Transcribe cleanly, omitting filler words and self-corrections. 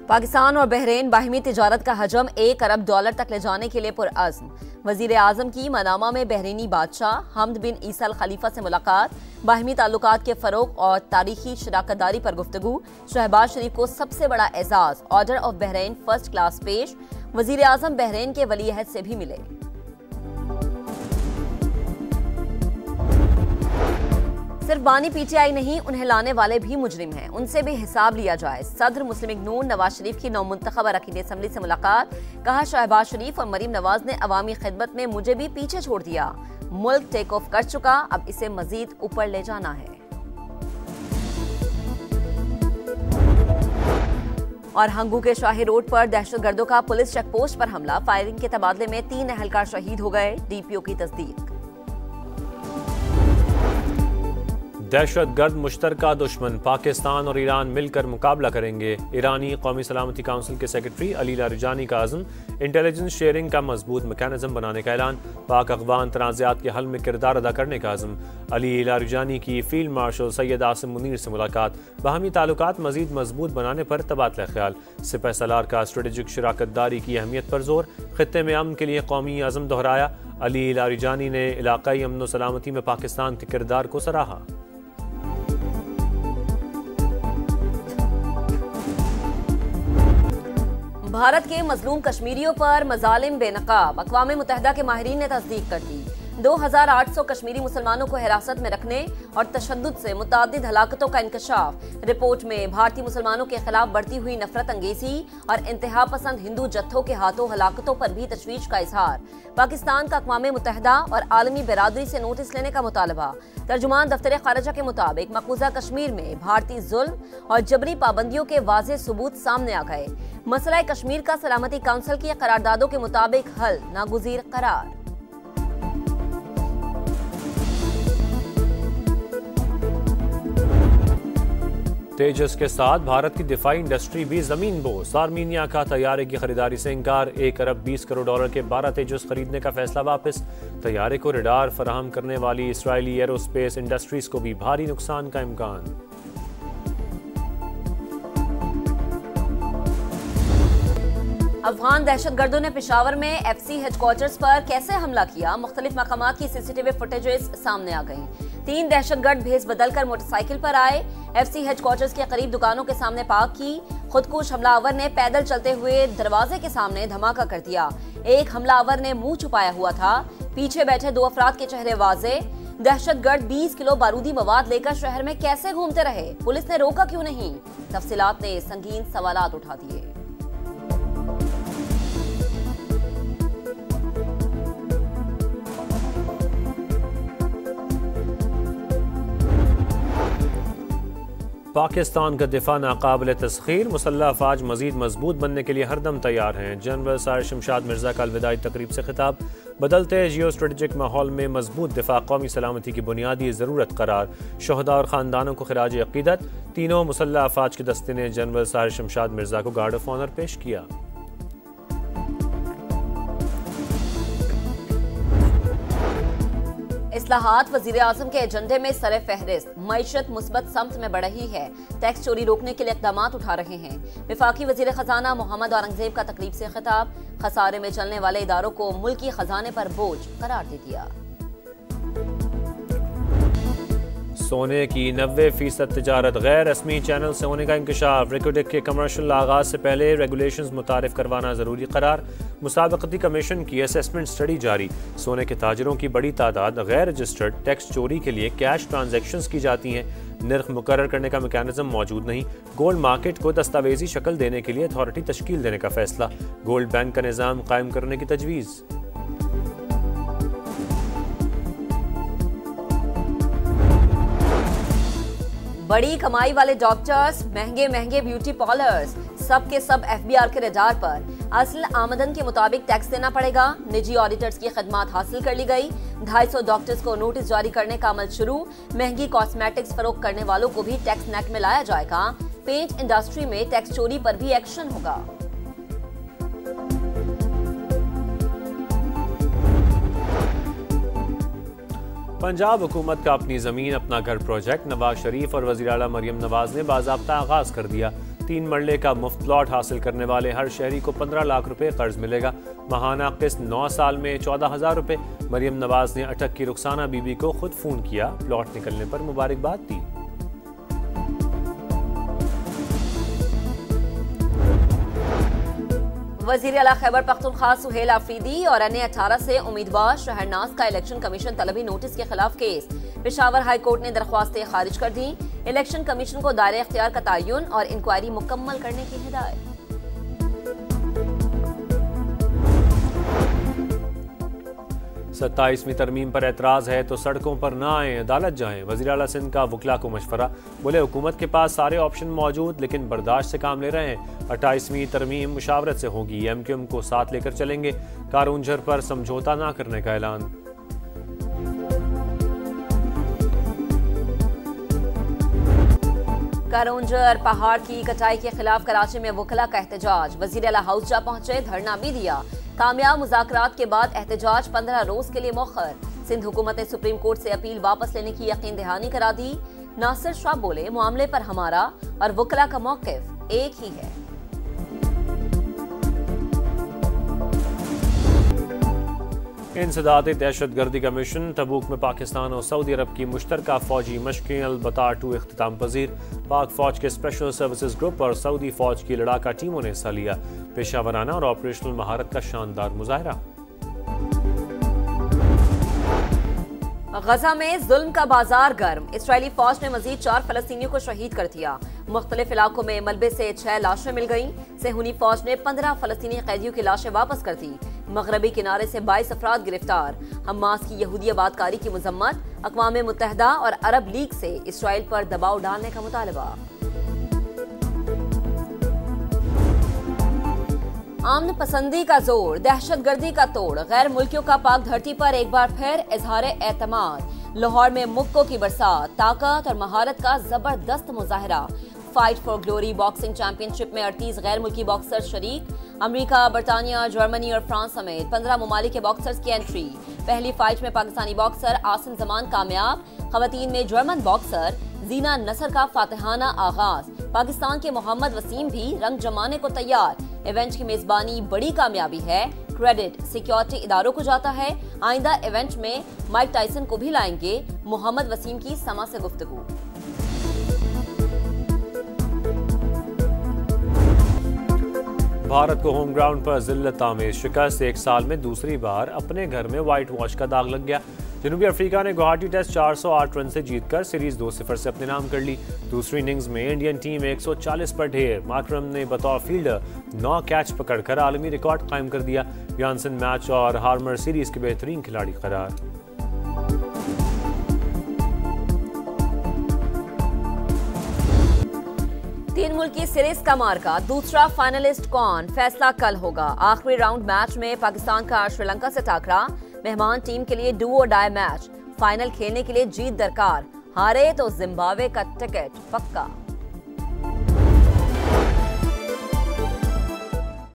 पाकिस्तान और बहरीन बाहिमी तिजारत का हजम $1 अरब तक ले जाने के लिए पुरअज़्म। वज़ीर आज़म की मनामा में बहरीनी बादशाह हमद बिन ईसा अल खलीफा से मुलाकात, बाहिमी ताल्लुकात के फ़रोग़ और तारीखी शराकतदारी पर गुफ्तगू। शहबाज शरीफ को सबसे बड़ा एजाज़ order of Bahrain first class पेश। वज़ीर आज़म बहरीन के वली अहद से भी मिले। सिर्फ बानी पीटीआई नहीं, उन्हें लाने वाले भी मुजरिम हैं, उनसे भी हिसाब लिया जाए। सदर मुस्लिम लीग नून नवाज शरीफ की नौमुंतखब अरकान असम्बली से मुलाकात, कहा शहबाज शरीफ और मरीम नवाज ने अवामी खिदमत में मुझे भी पीछे छोड़ दिया। मुल्क टेक ऑफ कर चुका, अब इसे मजीद ऊपर ले जाना है। और हंगू के शाही रोड पर दहशतगर्दों का पुलिस चेक पोस्ट पर हमला, फायरिंग के तबादले में 3 अहलकार शहीद हो गए, डीपीओ की तस्दीक। दहशतगर्द मुश्तरका दुश्मन, पाकिस्तान और ईरान मिलकर मुकाबला करेंगे। ईरानी कौमी सलामती काउंसिल के सेक्रेटरी अली लारिजानी का आज़म, इंटेलिजेंस शेयरिंग का मजबूत मैकेनिज्म बनाने का ऐलान, पाक अफगान तनाज़ात के हल में किरदार अदा करने का आज़म। अली लारिजानी की फील्ड मार्शल सैयद आसिम मुनीर से मुलाकात, बाहमी ताल्लुकात मजीद मजबूत बनाने पर तबादला ख्याल। सिपह सलार का स्ट्रेटेजिक शराकतदारी की अहमियत पर जोर, खित्ते में अमन के लिए कौमी आज़म दोहराया। अली लारिजानी ने इलाकाई अमन व सलामती में पाकिस्तान के किरदार को सराहा। भारत के मजलूम कश्मीरियों पर मजालिम बेनकाब, अक़वाम मुत्तहिदा के माहिरीन ने तस्दीक कर दी। 2800 कश्मीरी मुसलमानों को हिरासत में रखने और तशद्दुद से मुताद्दिद हलाकतों का इंकशाफ। रिपोर्ट में भारतीय मुसलमानों के खिलाफ बढ़ती हुई नफरत अंगेजी और इंतहा पसंद हिंदू जत्थों के हाथों हलाकतों पर भी तशवीश का इजहार। पाकिस्तान का अक़वाम मुत्तहिदा और आलमी बिरादरी से नोटिस लेने का मुतालबा। तर्जुमान दफ्तर खारजा के मुताबिक मकबूजा कश्मीर में भारतीय जुल्म और जबरी पाबंदियों के वाज़ेह सबूत सामने आ गए। मसला कश्मीर का सलामती काउंसिल की करारदादों के मुताबिक हल नागुज़ीर करार। तेजस के साथ भारत की दिफाई इंडस्ट्री भी जमीन बोस। आर्मीनिया का तैयारे की खरीदारी से इंकार, $1 अरब 20 करोड़ के 12 तेजस खरीदने का फैसला वापस। तैयारे को रडार फराहम करने वाली इसराइली एरोस्पेस इंडस्ट्रीज को भी भारी नुकसान का इम्कान। अफगान दहशतगर्दों ने पेशावर में FC हेडक्वार्टर्स पर कैसे हमला किया, मुख्तलिफ मकामात की CCTV फुटेजेस सामने आ गईं। 3 दहशतगर्द भेस बदलकर मोटरसाइकिल पर आए, FC हेडक्वार्टर्स के करीब दुकानों के सामने पार्क की। खुदकुश हमलावर ने पैदल चलते हुए दरवाजे के सामने धमाका कर दिया। एक हमलावर ने मुंह छुपाया हुआ था, पीछे बैठे 2 अफराद के चेहरे वाजे। दहशतगर्द 20 किलो बारूदी मवाद लेकर शहर में कैसे घूमते रहे, पुलिस ने रोका क्यों नहीं? तफसीलात ने संगीन सवालात उठा दिए। पाकिस्तान का दिफा नाकाबिल तस्खीर, मुसल्लह अफवाज मजीद मजबूत बनने के लिए हरदम तैयार हैं। जनरल साहिर शमशाद मिर्जा का अलविदाई तकरीब से खिताब, बदलते जियो स्ट्रेटेजिक माहौल में मजबूत दिफा कौमी सलामती की बुनियादी ज़रूरत करार। शहदा और ख़ानदानों को खिराज अक़ीदत, तीनों मुसल्लह अफवाज के दस्ते ने जनरल साहिर शमशाद मिर्जा को गार्ड ऑफ ऑनर पेश किया। इस्लाहात वज़ीर आज़म के एजेंडे में सरे फहरिस्त, मईशत मुस्बत समत में बढ़ रही है, टैक्स चोरी रोकने के लिए इक़दामात उठा रहे हैं। वफाकी वज़ीर ख़जाना मोहम्मद औरंगज़ेब का तकरीब से खिताब, खसारे में चलने वाले इदारों को मुल्की खजाने पर बोझ करार दे दिया। सोने की 90% तिजारत गैर रस्मी चैनल से होने का इंकशाफ, रिकोडेक के कमर्शियल आगाज से पहले रेगुलेशंस मुतारिफ करवाना जरूरी करार। मुसाबकती कमीशन की असेसमेंट स्टडी जारी, सोने के ताजरों की बड़ी तादाद गैर रजिस्टर्ड टैक्स चोरी के लिए कैश ट्रांजैक्शंस की जाती हैं। नर्ख मुकर्रर करने का मैकेनिज्म मौजूद नहीं। गोल्ड मार्केट को दस्तावेजी शक्ल देने के लिए अथॉरिटी तश्कील देने का फैसला। गोल्ड बैंक का निज़ाम कायम करने की तजवीज़। बड़ी कमाई वाले डॉक्टर्स, महंगे महंगे ब्यूटी पार्लर्स, सब के सब FBR के रडार पर। असल आमदन के मुताबिक टैक्स देना पड़ेगा। निजी ऑडिटर्स की खदमात हासिल कर ली गई। 250 डॉक्टर्स को नोटिस जारी करने का अमल शुरू। महंगी कॉस्मेटिक्स फरोख्त करने वालों को भी टैक्स नेट में लाया जाएगा। पेंट इंडस्ट्री में टैक्स चोरी पर भी एक्शन होगा। पंजाब हुकूमत का अपनी ज़मीन अपना घर प्रोजेक्ट, नवाज शरीफ और वज़ीर आला मरियम नवाज ने बाज़ाब्ता आगाज़ कर दिया। 3 मरले का मुफ्त प्लॉट हासिल करने वाले हर शहरी को 15 लाख रुपए कर्ज मिलेगा। माहाना किस्त 9 साल में 14,000 रुपए। मरियम नवाज ने अटक की रुखसाना बीबी को खुद फोन किया, प्लॉट निकलने पर मुबारकबाद दी। वज़ीर आला खैबर पख्तूनख्वा सुहेल आफरीदी और अन्य 18 से उम्मीदवार शहरनाज का इलेक्शन कमीशन तलबी नोटिस के खिलाफ केस पेशावर हाई कोर्ट ने दरख्वास्तें खारिज कर दी। इलेक्शन कमीशन को दायरे इख्तियार का तयन और इंक्वायरी मुकम्मल करने की हिदायत। 27वीं तरमीम पर एतराज़ है तो सड़कों पर ना आए, अदालत जाएं। वज़ीर आला सिंध का वकला को मशवरा। बोले हुकूमत के पास सारे ऑप्शन मौजूद लेकिन बर्दाश्त से काम ले रहे हैं। 28वीं तरमीम मुशावरत से होगी, MQM को साथ लेकर चलेंगे। कारूंझर पर समझौता ना करने का ऐलान। कारूंझर पहाड़ की कटाई के खिलाफ कराची में वकला का एहतजाज। वज़ीर आला हाउस जा पहुंचे, धरना भी दिया। कामयाब मुज़ाकरात के बाद एहतजाज 15 रोज के लिए मौखर। सिंध हुकूमत ने सुप्रीम कोर्ट से अपील वापस लेने की यकीन दहानी करा दी। नासिर शाह बोले, मामले पर हमारा और वकला का मौक़िफ़ एक ही है। इंसदाद दहशतगर्दी का मिशन। तबूक में पाकिस्तान और सऊदी अरब की मुश्तरका फौजी मशक़ें अलबतार 2 इख्तिताम पजीर। पाक फौज के स्पेशल सर्विसेज ग्रुप और सऊदी फौज की लड़ाका टीमों ने हिस्सा लिया। पेशावराना और ऑपरेशनल महारत का शानदार मुजाहरा। गजा में जुल्म का बाजार गर्म। इसराइली फौज ने मजीद 4 फलस्तीनियों को शहीद कर दिया। मुख्तलिफ इलाकों में मलबे से 6 लाशें मिल गईं। सेहूनी फौज ने 15 फलस्तीनी कैदियों की लाशें वापस कर दी। मगरबी किनारे से 22 अफराद गिरफ्तार। हमास की यहूदी आबादकारी की मजम्मत। अक़वाम मुत्तहिदा और अरब लीग से इसराइल पर दबाव डालने का मुतालबा। आमन पसंदी का जोर, दहशतगर्दी का तोड़। गैर मुल्कियों का पाक धरती पर एक बार फिर इजहार एतमाद। लाहौर में मुक्कों की बरसात, ताकत और महारत का जबरदस्त मुजाहरा। Fight for glory boxing championship में 38 गैर मुल्की बॉक्सर्स शरीक। अमेरिका, बरतानिया, जर्मनी और फ्रांस समेत 15 ममालिक के बॉक्सर्स की एंट्री। पहली फाइट में पाकिस्तानी बॉक्सर आसिम जमान कामयाब। खवातीन में जर्मन बॉक्सर जीना नसर का फातिहाना आगाज। पाकिस्तान के मोहम्मद वसीम भी रंग जमाने को तैयार। इवेंट की मेजबानी बड़ी कामयाबी है, क्रेडिट सिक्योरिटी इदारों को जाता है। आइंदा इवेंट में माइक टाइसन को भी लाएंगे। मोहम्मद वसीम की समा से गुफ्तगू। भारत को होम ग्राउंड पर जिल्लत आमेज शिकस्त। 1 साल में दूसरी बार अपने घर में व्हाइट वॉश का दाग लग गया। जनूबी अफ्रीका ने गुवाहाटी टेस्ट 408 रन से जीतकर सीरीज 2-0 से अपने नाम कर ली। दूसरी इनिंग्स में इंडियन टीम 140 पर ढेर। मार्करम ने बतौर फील्डर 9 कैच पकड़कर आलमी रिकॉर्ड कायम कर दिया। यानसन मैच और हार्मर सीरीज के बेहतरीन खिलाड़ी करार। तीन मुल्की सीरीज का मार्का, दूसरा फाइनलिस्ट कौन, फैसला कल होगा। आखिरी राउंड मैच में पाकिस्तान का श्रीलंका से टाकरा। मेहमान टीम के लिए डू और डाई मैच। फाइनल खेलने के लिए जीत दरकार, हारे तो जिम्बाब्वे का टिकट पक्का।